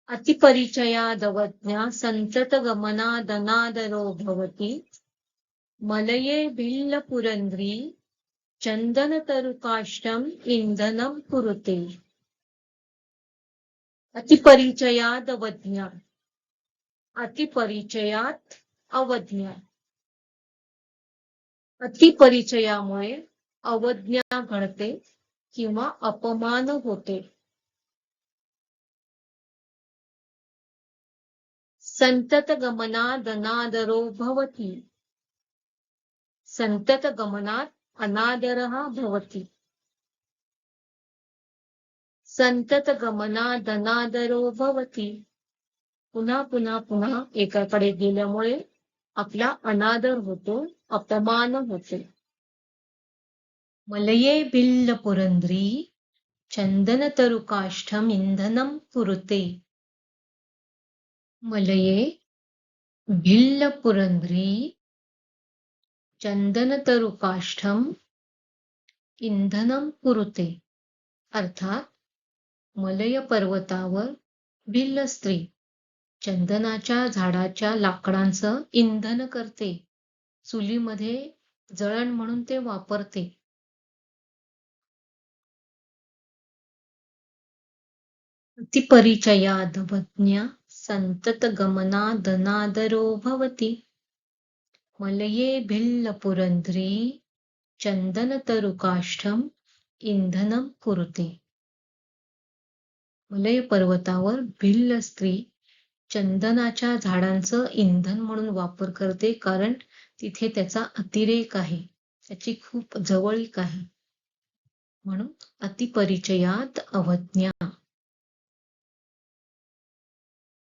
अतिपरिचयादवज्ञा सन्ततगमनादनादरो भवति मलये भिल्लपुरन्द्री चन्दनतरुकाष्ठम् इन्धनं कुरुते। अतिपरिचयादवज्ञा, अतिपरिचयात अवज्ञा, अतिपरिचयामुळे अवज्ञा घडते किंवा अपमान होते। संततगमनादनादरो भवति, संततगमनात अनादरः भवति, संततगमनादनादरो भवति पुन्हा पुन्हा पुन्हा एकाकडे गेल्यामुळे आपला अनादर होतो, अपमान होते। मलये भिल्लपुरन्द्री चन्दनतरुकाष्ठम् इन्धनं कुरुते। मलये भिल्लपुरन्द्री चन्दनतरुकाष्ठम् इंधनम कुरुते, अर्थात मलय पर्वतावर भिल्ल स्त्री चंदनाच्या झाडाच्या लाकडांचं इंधन करते, चुलीमध्ये जळण म्हणून ते वापरते। अतिपरिचयादवज्ञा सन्ततगमनादनादरो भवति मलये भिल्लपुरन्द्री चन्दनतरुकाष्ठम् इंधनं कुरुते। मलय पर्वतावर भिल्ल स्त्री चंदनाच्या झाडांचं इंधन म्हणून वापर करते, कारण तिथे त्याचा अतिरेक आहे, त्याची खूप जवळीक आहे, म्हणून अतिपरिचयात अवज्ञा।